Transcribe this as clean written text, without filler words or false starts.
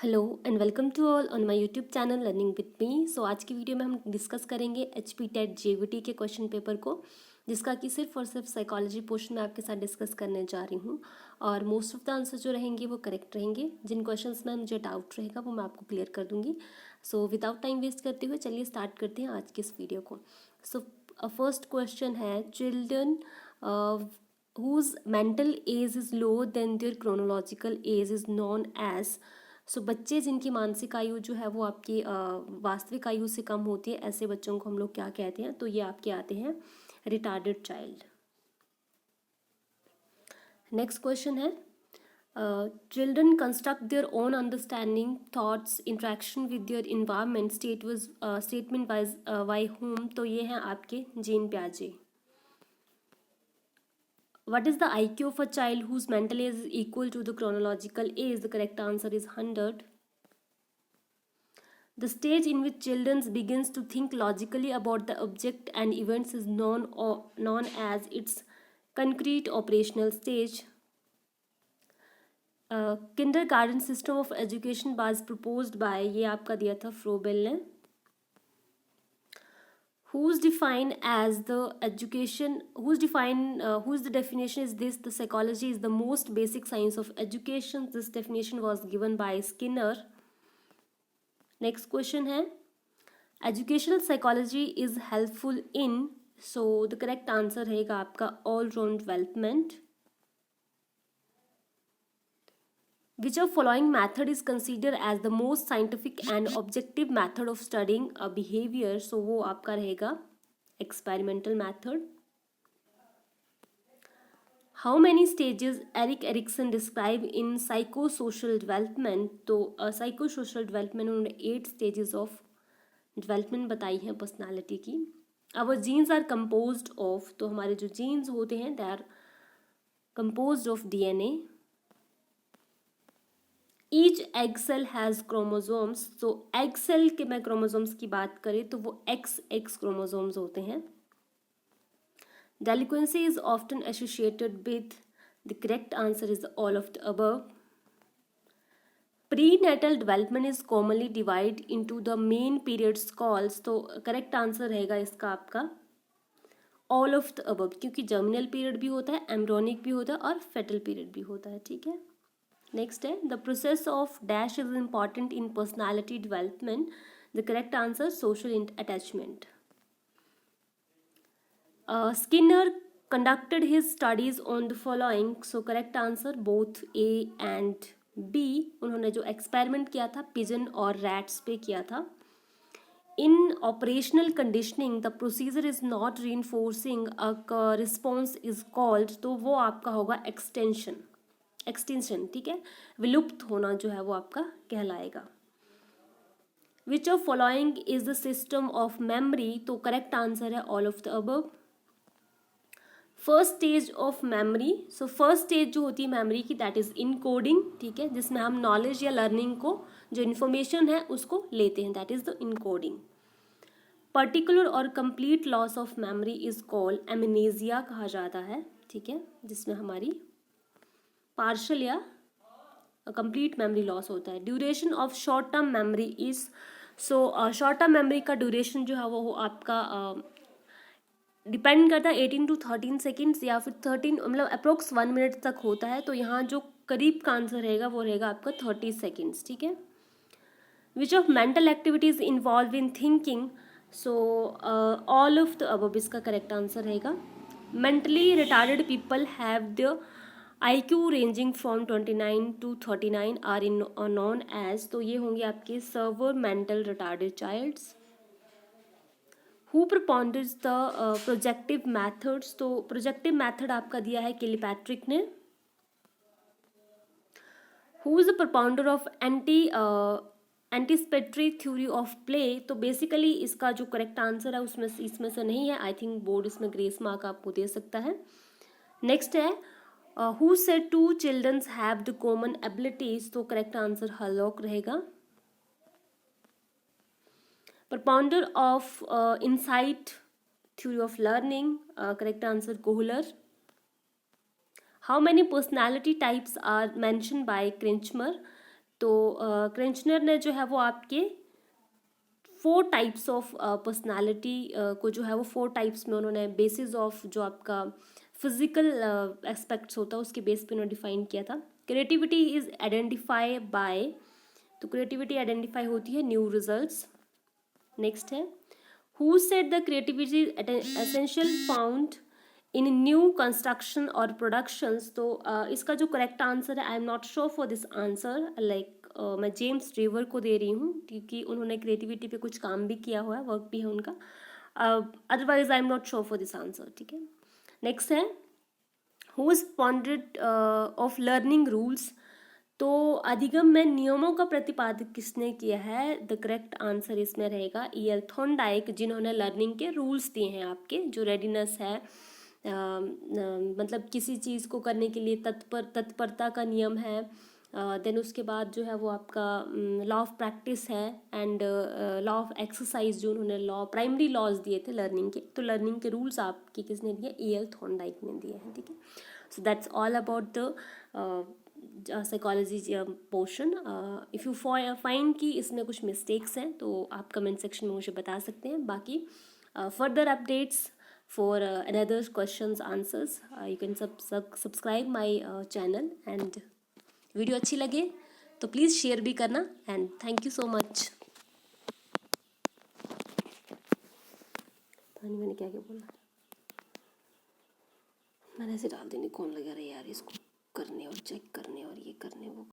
Hello and welcome to all on my YouTube channel learning with me. So आज की video में हम discuss करेंगे HP टेट JVT के क्वेश्चन पेपर को, जिसका कि सिर्फ और सिर्फ साइकोलॉजी पोर्शन में आपके साथ डिस्कस करने जा रही हूँ। और मोस्ट ऑफ द आंसर जो रहेंगे वो करेक्ट रहेंगे। जिन क्वेश्चंस में मुझे डाउट रहेगा वो मैं आपको क्लियर कर दूँगी। सो विदाउट टाइम वेस्ट करते हुए चलिए स्टार्ट करते हैं आज की इस वीडियो को। सो फर्स्ट क्वेश्चन है, children whose mental age is lower than their chronological age is known as। सो बच्चे जिनकी मानसिक आयु जो है वो आपकी वास्तविक आयु से कम होती है, ऐसे बच्चों को हम लोग क्या कहते हैं? तो ये आपके आते हैं रिटार्डेड चाइल्ड। नेक्स्ट क्वेश्चन है, children construct their own understanding thoughts interaction with their environment statement wise by whom. तो ये हैं आपके जीन प्याजे। What is the IQ of a child whose mental age is equal to the chronological age? The correct answer is 100. The stage in which children begins to think logically about the object and events is known as its concrete operational stage. Kindergarten system of education was proposed by, ये आपका दिया था Froebel ने। whose the definition is this: the psychology is the most basic science of education. This definition was given by Skinner. Next question है, educational psychology is helpful in, so the correct answer रहेगा आपका all round development. Which of following method is considered as the most scientific and objective method of studying a behavior? So वो आपका रहेगा experimental method. How many stages Erik Erikson describe in psychosocial development? तो psychosocial development उन्होंने 8 stages of development बताई हैं personality की। Our genes are composed of, तो हमारे जो genes होते हैं they are composed of DNA. Each egg cell has chromosomes. तो egg cell के मैं chromosomes की बात करें तो वो XX chromosomes होते हैं। Delinquency is often associated with, the correct answer is all of the above. Prenatal development is commonly divided into the main periods called, तो correct answer रहेगा इसका आपका all of the above, क्योंकि germinal period भी होता है, embryonic भी होता है और fetal period भी होता है, ठीक है। नेक्स्ट है, the process of dash is important in personality development. The correct answer social attachment. Skinner conducted his studies on the following. So correct answer both A and B। उन्होंने जो experiment किया था पिजन और rats पे किया था। In operational conditioning the procedure is not reinforcing a response is called, तो वो आपका होगा एक्सटेंशन, ठीक है। विलुप्त होना जो है वो आपका कहलाएगा। Which of following is the system of memory? तो करेक्ट आंसर है all of the above. First stage of memory, so first stage जो होती है मेमोरी की दैट इज इनकोडिंग, ठीक है, जिसमें हम नॉलेज या लर्निंग को, जो इन्फॉर्मेशन है उसको लेते हैं, that is the encoding. Particular or complete loss of memory is called amnesia कहा जाता है, ठीक है, जिसमें हमारी पार्शल या कंप्लीट मेमोरी लॉस होता है। Duration of short term memory is, so short term memory का ड्यूरेशन जो है वो आपका डिपेंड करता है 18 to 13 सेकेंड्स या फिर 13, मतलब अप्रोक्स 1 मिनट तक होता है। तो यहाँ जो करीब का आंसर रहेगा वो रहेगा आपका 30 सेकेंड्स, ठीक है। Which of mental activities involve in thinking? So all of the above इसका करेक्ट आंसर रहेगा। Mentally retarded people have the IQ ranging from 29 to 39 are in known as, तो ये होंगे आपके severe mental retarded childs. Who propounders the projective methods? तो projective method आपका दिया है किलपैट्रिक ने। Who is the propounder of anticipatory theory of play? तो बेसिकली इसका जो करेक्ट आंसर है उसमें इसमें से नहीं है। आई थिंक बोर्ड इसमें ग्रेस मार्क आपको दे सकता है। नेक्स्ट है, who said two children have the common abilities? तो करेक्ट आंसर हलॉक रहेगा। Propounder of insight theory of learning, correct answer Kohler. How many personality types are mention by Kretschmer? तो Kretschmer ने जो है वो आपके 4 टाइप्स ऑफ पर्सनालिटी को जो है वो 4 टाइप्स में उन्होंने बेसिस ऑफ जो आपका फिजिकल एस्पेक्ट्स होता है उसके बेस पे उन्होंने डिफाइन किया था। क्रिएटिविटी इज आइडेंटिफाई बाय, तो क्रिएटिविटी आइडेंटिफाई होती है न्यू रिजल्ट्स। नेक्स्ट है who said the creativity essential found in new construction और प्रोडक्शंस। तो इसका जो करेक्ट आंसर है, आई am not sure for this answer, like मैं जेम्स रिवर को दे रही हूँ क्योंकि उन्होंने क्रिएटिविटी पे कुछ काम भी किया हुआ है, वर्क भी है उनका। Otherwise I am not sure for this answer, ठीक है। नेक्स्ट है who is founded of learning rules. तो अधिगम में नियमों का प्रतिपादन किसने किया है? द करेक्ट आंसर इसमें रहेगा E.L. थॉर्नडाइक, जिन्होंने लर्निंग के रूल्स दिए हैं आपके, जो रेडीनेस है मतलब किसी चीज़ को करने के लिए तत्परता का नियम है। देन उसके बाद जो है वो आपका लॉ ऑफ प्रैक्टिस है एंड लॉ ऑफ एक्सरसाइज, जो उन्होंने लॉ प्राइमरी लॉज दिए थे लर्निंग के। तो लर्निंग के रूल्स आपके किसने दिए? E.L. थॉर्नडाइक ने दिए हैं, ठीक है। So that's all about the psychology portion. If you find कि इसमें कुछ मिस्टेक्स हैं तो आप कमेंट सेक्शन में मुझे बता सकते हैं। बाकी further updates for another questions answers you can subscribe my channel and video अच्छी लगे तो प्लीज़ शेयर भी करना and thank you so much. मैंने क्या क्या बोला, मैंने ऐसे डाल देने, कौन लगा रहा है यार इसको करने और चेक करने और ये करने वो